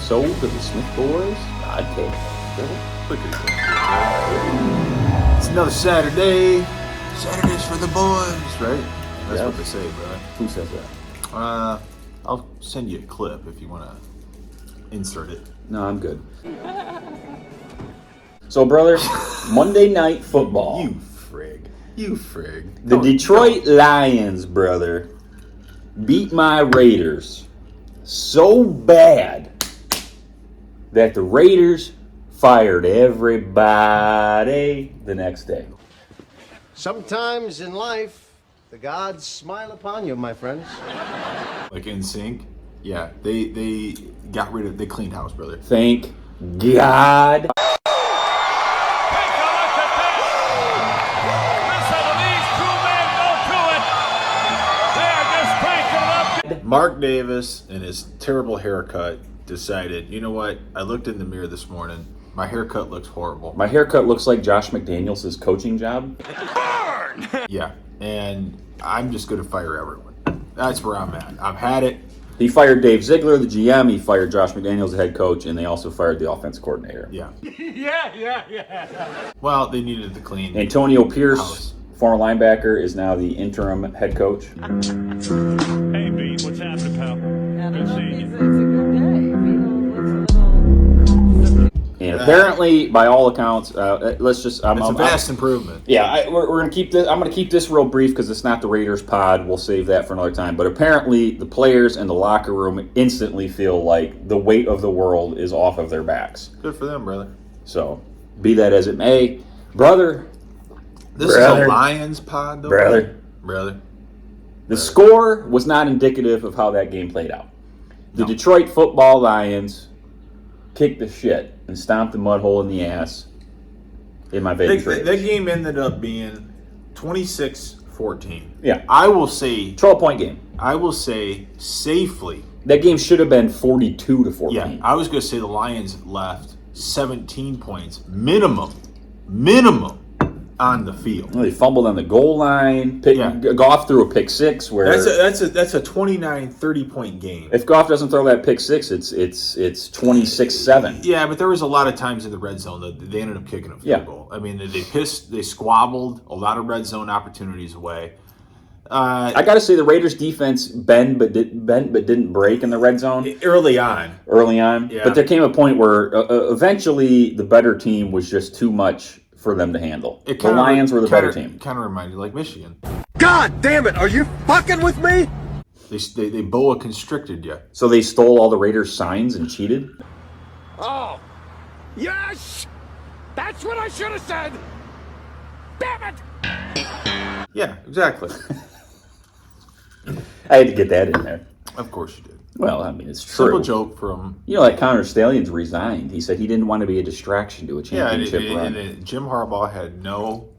episode of the Smith Boys podcast. It's another Saturday. Saturdays for the boys, right? That's Yeah. what they say, bro. Who says that? I'll send you a clip if you want to insert it. No, I'm good. So, brother, Monday Night Football. You frig. The Detroit Lions, brother, beat my Raiders so bad that the Raiders fired everybody the next day. Sometimes in life, the gods smile upon you, my friends. Like in sync. Yeah, they got rid of, they cleaned house, brother. Thank God. Mark Davis and his terrible haircut decided, you know what? I looked in the mirror this morning. My haircut looks horrible. My haircut looks like Josh McDaniels' coaching job. Yeah, and I'm just going to fire everyone. That's where I'm at. I've had it. He fired Dave Ziegler, the GM. He fired Josh McDaniels, the head coach, and they also fired the offense coordinator. Yeah. Yeah. Well, they needed to clean. Antonio Pierce, house. former linebacker, is now the interim head coach. Hey, B, what's happening, pal? Good seeing you. It's a good day. And apparently, by all accounts, let's just. It's a vast improvement. Yeah, we're gonna keep this. I'm gonna keep this real brief because it's not the Raiders pod. We'll save that for another time. But apparently, the players in the locker room instantly feel like the weight of the world is off of their backs. Good for them, brother. So, be that as it may, brother. This is a Lions pod, though. Brother. The score was not indicative of how that game played out. The Detroit Football Lions kicked the shit and stomped the mud hole in the ass in my Vegas Raiders. That game ended up being 26-14. Yeah. I will say 12-point game. I will say safely. That game should have been 42-14. Yeah, I was going to say the Lions left 17 points minimum on the field. Well, they fumbled on the goal line. Goff threw a pick six. Where That's a 29-30 point game. if Goff doesn't throw that pick six, it's 26-7. Yeah, but there was a lot of times in the red zone that they ended up kicking a field goal. I mean, they squabbled a lot of red zone opportunities away. I got to say the Raiders defense bent but didn't break in the red zone Early on. Yeah. But there came a point where eventually the better team was just too much for them to handle. The Lions were the better team. Kind of reminded like Michigan. God damn it, are you fucking with me? They boa constricted you. So they stole all the Raiders' signs and cheated? Oh, yes! That's what I should have said! Damn it! Yeah, exactly. I had to get that in there. Of course you did. Well, I mean, it's true. Simple joke from... You know, like Connor Stallions resigned. He said he didn't want to be a distraction to a championship run. And Jim Harbaugh had no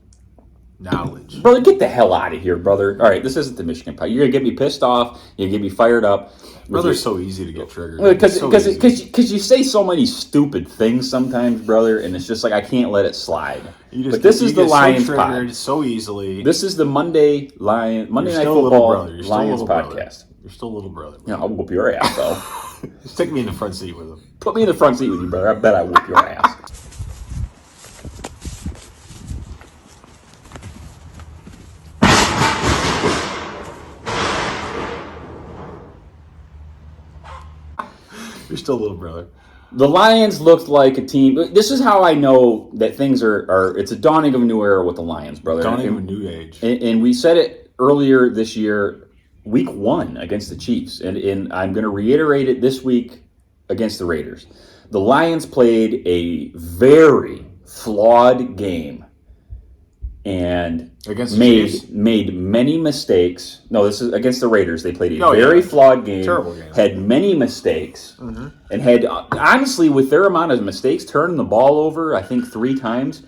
knowledge. Brother, get the hell out of here, brother. All right, this isn't the Michigan Pie. You're going to get me pissed off. You're going to get me fired up. Brother's so easy to get triggered. Because you say so many stupid things sometimes, brother, and it's just like I can't let it slide. But this is the Lions pod. So easily. This is the Monday Night Football Lions podcast. You're still a little brother. Yeah, I'll whoop your ass, though. Just take me in the front seat with him. Put me in the front seat with you, brother. I bet I whoop your ass. You're still a little brother. The Lions looked like a team. This is how I know that things are it's a dawning of a new era with the Lions, brother. Dawning of a new age. And we said it earlier this year, week 1 against the Chiefs. And I'm going to reiterate it this week against the Raiders. The Lions played a very flawed game and made many mistakes. No, this is against the Raiders. They played a very flawed game. Terrible game. Had many mistakes. And had, honestly, with their amount of mistakes, turning the ball over, I think 3 times.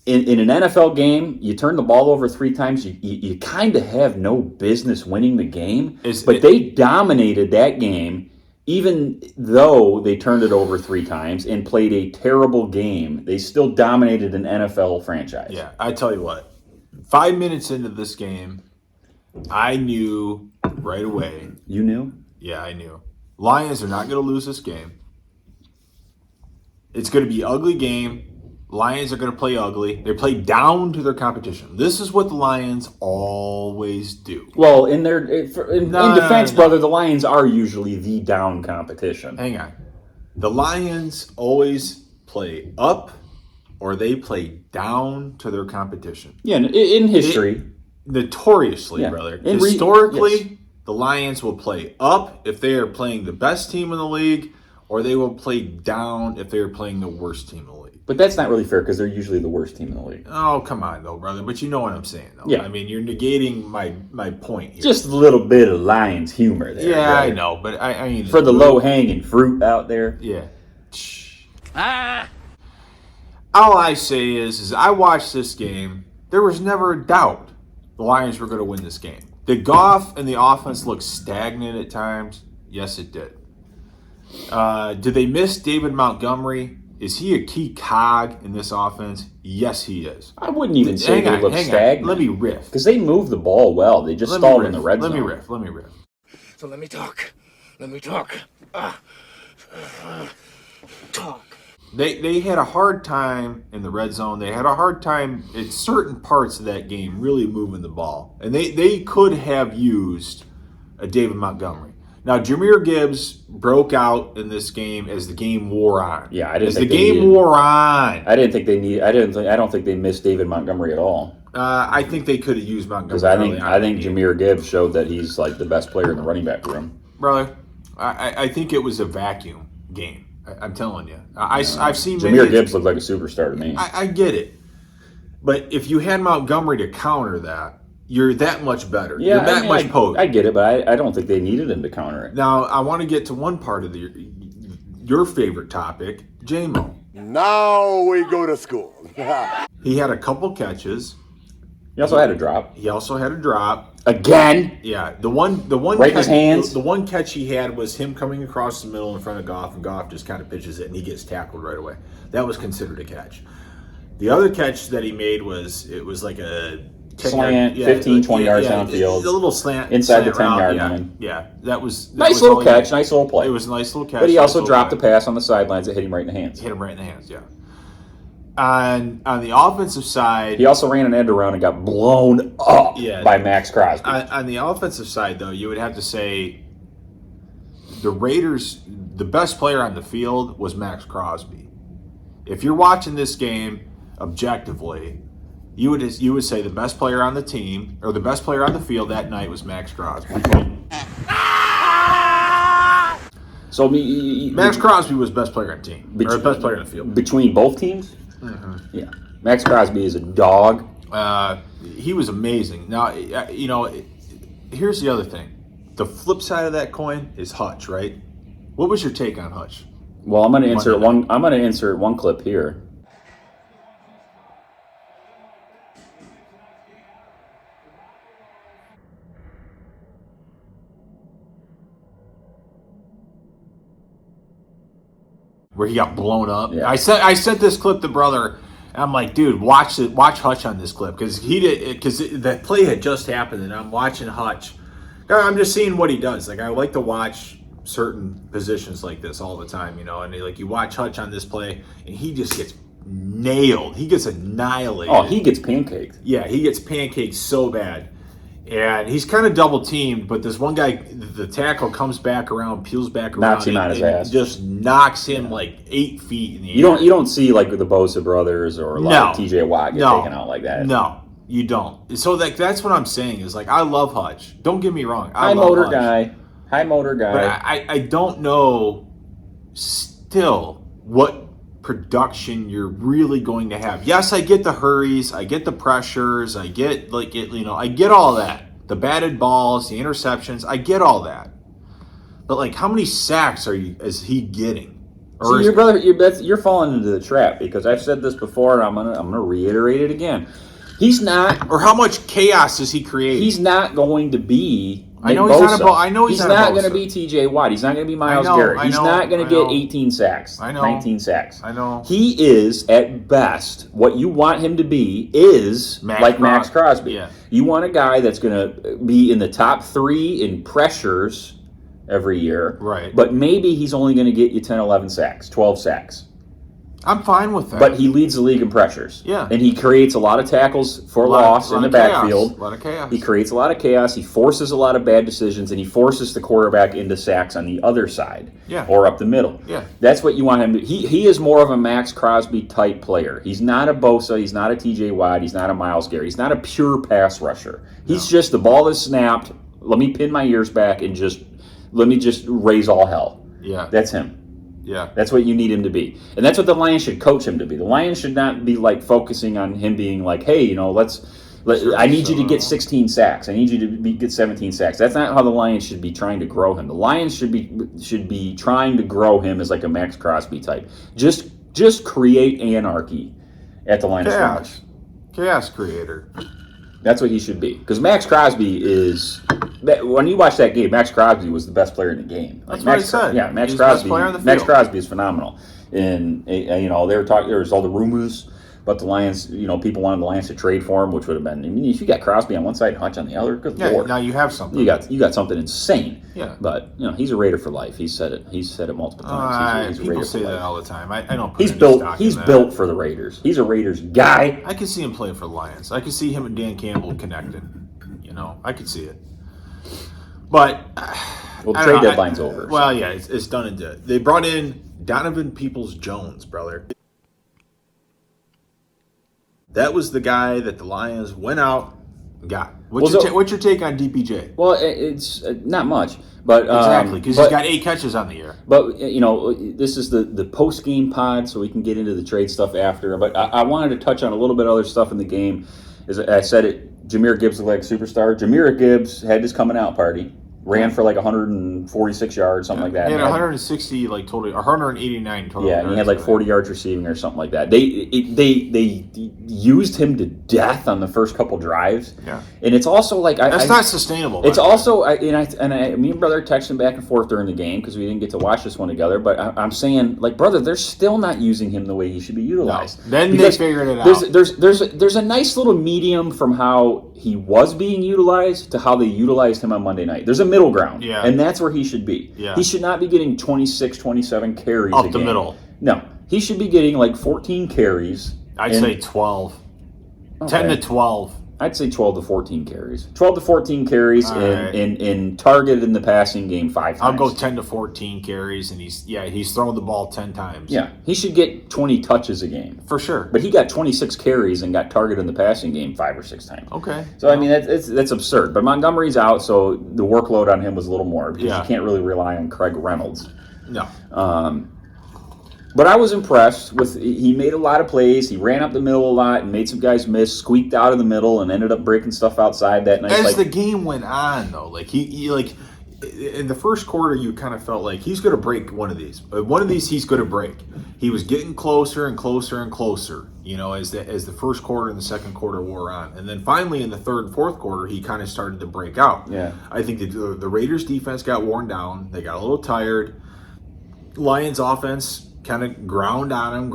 In an NFL game, you turn the ball over 3 times, you kind of have no business winning the game. They dominated that game, even though they turned it over 3 times and played a terrible game. They still dominated an NFL franchise. Yeah, I tell you what. 5 minutes into this game, I knew right away. You knew? Yeah, I knew. Lions are not going to lose this game. It's going to be an ugly game. Lions are going to play ugly. They play down to their competition. This is what the Lions always do. Well, in defense, no. brother, the Lions are usually the down competition. Hang on. The Lions always play up or they play down to their competition. Yeah, in history. Notoriously, Yeah. brother. In Historically, yes. the Lions will play up if they are playing the best team in the league, or they will play down if they are playing the worst team in the league. But that's not really fair because they're usually the worst team in the league. Oh, come on, though, brother. But you know what I'm saying, though. Yeah. I mean, you're negating my point here. Just a little bit of Lions humor there. Yeah, brother. I know, but I mean... For the low-hanging fruit out there. Yeah. All I say is I watched this game. There was never a doubt the Lions were going to win this game. Did Goff and the offense look stagnant at times? Yes, it did. Did they miss David Montgomery? Is he a key cog in this offense? Yes, he is. I wouldn't even say they look stagnant. Let me riff. Because they move the ball well. They just stalled in the red zone. Let me riff. So let me talk. Talk. They had a hard time in the red zone. They had a hard time in certain parts of that game really moving the ball. And they could have used a David Montgomery. Now, Jahmyr Gibbs broke out in this game as the game wore on. Yeah, I didn't as think the they game needed- wore on. I don't think they missed David Montgomery at all. I think they could have used Montgomery. Because I think Jahmyr Gibbs showed that he's like the best player in the running back room. Brother, I think it was a vacuum game. I'm telling you. I've seen Jahmyr Gibbs looked like a superstar to me. I get it. But if you had Montgomery to counter that, you're that much better. Yeah, you're that much potent. I get it, but I don't think they needed him to counter it. Now, I want to get to one part of your favorite topic, J-Mo. Now we go to school. He had a couple catches. He also had a drop. He also had a drop. Again? Yeah, the one Right in his hands? The one catch he had was him coming across the middle in front of Goff, and Goff just kind of pitches it, and he gets tackled right away. That was considered a catch. The other catch that he made was like a Slant, 15, 20 yards downfield. A little slant. Inside the slant 10-yard route, line. Yeah, that was Nice was little all he catch, made. nice little play. It was a nice little catch. But he nice also little dropped a play. pass on the sidelines that hit him right in the hands. Hit him right in the hands, yeah. On the offensive side... He also ran an end around and got blown up by Max Crosby. On the offensive side, though, you would have to say the Raiders, the best player on the field was Max Crosby. If you're watching this game objectively, you would say the best player on the team or the best player on the field that night was Max Crosby. So Max Crosby was best player on the team, or best player on the field. Between both teams? Mm-hmm. Yeah. Max Crosby is a dog. He was amazing. Now, here's the other thing. The flip side of that coin is Hutch, right? What was your take on Hutch? Well, I'm going to insert one clip here. Where he got blown up. Yeah. I sent this clip to brother. And I'm like, dude, watch Hutch on this clip because that play had just happened, and I'm watching Hutch. I'm just seeing what he does. Like I like to watch certain positions like this all the time, and you watch Hutch on this play, and he just gets nailed. He gets annihilated. Oh, he gets pancaked. Yeah, he gets pancaked so bad. And he's kind of double teamed, but this one guy, the tackle comes back around, peels back around, Knocks him on his ass. Just knocks him like 8 feet in the air. You don't see like the Bosa brothers or like TJ Watt get taken out like that. No, you don't. So that's what I'm saying is like I love Hutch. Don't get me wrong. High motor guy. But I don't know still what production you're really going to have. Yes, I get the hurries, I get the pressures, I get I get all that. The batted balls, the interceptions, I get all that. But how many sacks is he getting? See, your brother, you're falling into the trap because I've said this before, and I'm gonna reiterate it again. He's not, or how much chaos does he create? He's not going to be. I know he's not. I know he's not going to be T.J. Watt. He's not going to be Myles Garrett. He's not going to get 18 sacks. 19 sacks. I know. He is at best what you want him to be is Max Crosby. Yeah. You want a guy that's going to be in the top 3 in pressures every year. Right. But maybe he's only going to get you 10, 11 sacks, 12 sacks. I'm fine with that. But he leads the league in pressures. Yeah. And he creates a lot of tackles for loss in the backfield. A lot of chaos. He creates a lot of chaos. He forces a lot of bad decisions, and he forces the quarterback into sacks on the other side. Yeah. Or up the middle. Yeah. That's what you want him to. He is more of a Max Crosby type player. He's not a Bosa. He's not a TJ Watt. He's not a Myles Garrett. He's not a pure pass rusher. He's just the ball is snapped. Let me pin my ears back and let me just raise all hell. Yeah. That's him. Yeah. That's what you need him to be. And that's what the Lions should coach him to be. The Lions should not be like focusing on him being like, hey, I need you to get 16 sacks. I need you to get 17 sacks. That's not how the Lions should be trying to grow him. The Lions should be trying to grow him as like a Max Crosby type. Just create anarchy at the line of scrimmage. Chaos creator. That's what he should be. Because Max Crosby is... When you watch that game, Max Crosby was the best player in the game. That's what I said. Yeah, Max He's the best Crosby. player on the Max field. Crosby is phenomenal. And they were talking. There was all the rumors about the Lions. People wanted the Lions to trade for him, which would have been. I mean, if you got Crosby on one side and Hutch on the other, good Yeah, lord. now you have something. You got something insane. Yeah. But he's a Raider for life. He's said it multiple times. He's a people Raider say for that life. all the time. I don't put He's any built. stock in He's that. built for the Raiders. He's a Raiders guy. I can see him playing for the Lions. I can see him and Dan Campbell connecting. I could see it. But Well, the I trade don't know, deadline's over. Well, yeah, it's done and dead. They brought in Donovan Peoples-Jones, brother. That was the guy that the Lions went out and got. What's your take on DPJ? Well, it's not much, but Exactly, because he's got 8 catches on the year. But this is the post game pod, so we can get into the trade stuff after. But I wanted to touch on a little bit of other stuff in the game. As I said, Jahmyr Gibbs looked like a superstar. Jahmyr Gibbs had his coming out party. Ran for like 146 yards, something like that. He had 160 total, or 189 total. Yeah, and he had like 40 yards receiving or something like that. They used him to death on the first couple drives. Yeah, and it's also like that's not sustainable. It's also me and brother texting back and forth during the game because we didn't get to watch this one together. But I'm saying, like, brother, they're still not using him the way he should be utilized. No. Then because they figured it out. There's a nice little medium from how he was being utilized to how they utilized him on Monday night. There's a middle ground, yeah, and that's where he should be. Yeah. He should not be getting 26, 27 carries up a the game. middle. No, he should be getting like 14 carries. I'd say 12. Okay. 10 to 12. I'd say 12 to 14 carries. 12 to 14 carries right. in targeted in the passing game 5 times. I'll go 10 to 14 carries, and he's thrown the ball 10 times. Yeah, he should get 20 touches a game. For sure. But he got 26 carries and got targeted in the passing game 5 or 6 times. Okay. So, I mean, that's absurd. But Montgomery's out, so the workload on him was a little more because you can't really rely on Craig Reynolds. No. But I was impressed with. He made a lot of plays. He ran up the middle a lot and made some guys miss. Squeaked out of the middle and ended up breaking stuff outside that night. As the game went on, though, he in the first quarter, you kind of felt like he's going to break one of these. One of these, he's going to break. He was getting closer and closer and closer. As the first quarter and the second quarter wore on, and then finally in the third and fourth quarter, he kind of started to break out. Yeah. I think the Raiders' defense got worn down. They got a little tired. Lions' offense kind of ground on him.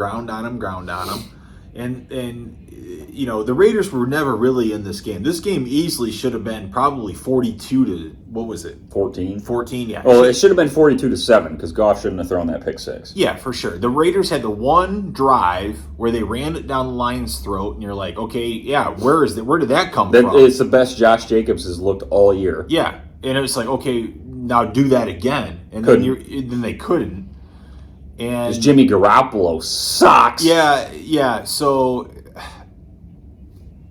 And the Raiders were never really in this game. This game easily should have been probably 42 to, what was it? 14. 14, yeah. Well, it should have been 42 to 7 because Goff shouldn't have thrown that pick 6. Yeah, for sure. The Raiders had the one drive where they ran it down the Lions' throat, and you're like, okay, yeah, where did that come from? It's the best Josh Jacobs has looked all year. Yeah, and it was like, okay, now do that again, and then they couldn't. And Jimmy Garoppolo sucks. Yeah. So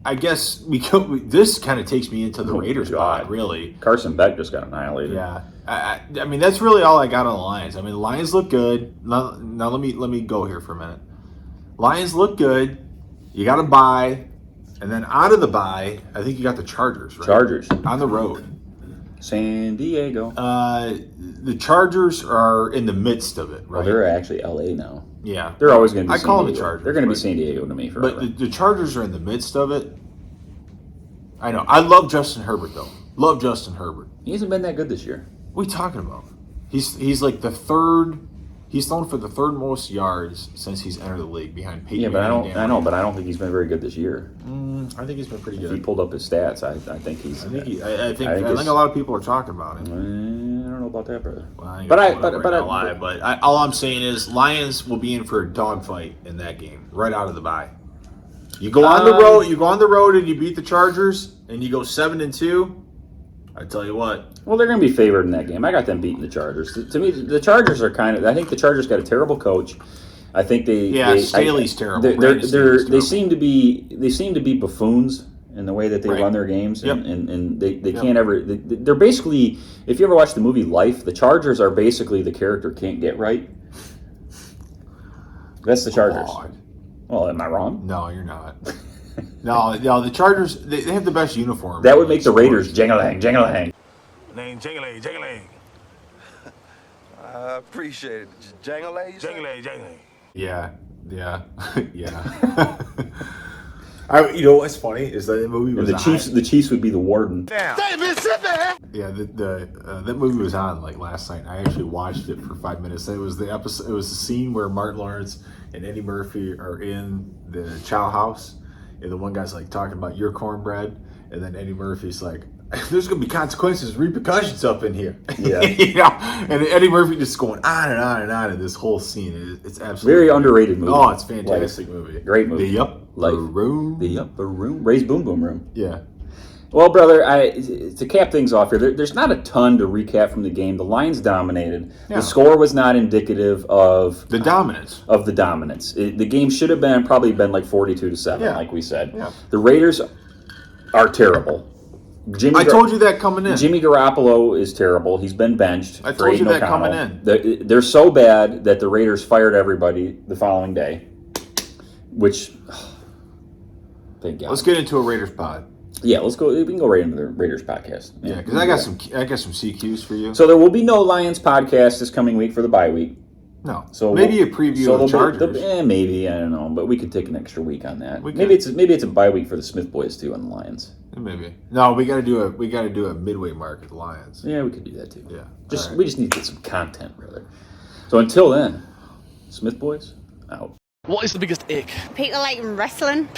I guess this kind of takes me into the Raiders pod, really. Carson Beck just got annihilated. Yeah, I mean that's really all I got on the Lions. I mean the Lions look good. Now let me go here for a minute. Lions look good. You got to buy, and then out of the buy, I think you got the Chargers. Right? Chargers on the road. San Diego. The Chargers are in the midst of it, right? Well, they're actually LA now. Yeah. They're always going to be I call San them the Diego. Chargers. They're going to be San Diego to me forever. But the Chargers are in the midst of it. I know. I love Justin Herbert, though. Love Justin Herbert. He hasn't been that good this year. What are you talking about? He's like the third. He's thrown for the third most yards since he's entered the league, behind Peyton. Yeah, but Manning I don't think he's been very good this year. I think he's been pretty If good. he pulled up his stats, I think he's. I think a lot of people are talking about him. I don't know about that, brother. Well, But all I'm saying is Lions will be in for a dogfight in that game right out of the bye. You go on the road. You go on the road and you beat the Chargers, and you go 7-2. I tell you what. Well, they're going to be favored in that game. I got them beating the Chargers. To me, the Chargers are I think the Chargers got a terrible coach. I think Staley's terrible. They seem to be buffoons in the way that they run their games, and they can't ever. They're basically, if you ever watch the movie Life, the Chargers are basically the character can't get right. That's the Chargers. Well, am I wrong? No, you're not. No, the Chargers, they have the best uniform. That would make the Raiders jingling, jingling. Name jingling, jingling. I appreciate it. Jangle, you say? Jingling, jingling. Yeah. You know what's funny is that movie was The Chiefs would be the warden. Yeah, that movie was on like last night. I actually watched it for 5 minutes. It was the episode. It was the scene where Martin Lawrence and Eddie Murphy are in the chow house, and the one guy's like talking about your cornbread, and then Eddie Murphy's like, "There's gonna be consequences, repercussions up in here." Yeah, and Eddie Murphy just going on and on and on in this whole scene. It's absolutely very underrated movie. Oh, it's a fantastic movie. Great movie. The Upper Room. The Upper Room. Ray's Boom Boom Room. Yeah. Well, brother, to cap things off here, there's not a ton to recap from the game. The Lions dominated. Yeah. The score was not indicative of the dominance. The game should have probably been like 42-7, like we said. Yeah. The Raiders are terrible. I told you that coming in. Jimmy Garoppolo is terrible. He's been benched. I told you that coming in. They're so bad that the Raiders fired everybody the following day, which, thank God. Let's get into a Raiders pod. Yeah, let's go. We can go right into the Raiders podcast. Yeah, because I got some CQs for you. So there will be no Lions podcast this coming week for the bye week. No. So maybe a preview of the Chargers. Maybe, I don't know, but we could take an extra week on that. Maybe it's a bye week for the Smith boys too on the Lions. Maybe. No, we got to do a midway mark at the Lions. Yeah, we could do that too. Yeah. We just need to get some content, brother. So until then, Smith boys out. What is the biggest ick? People like wrestling.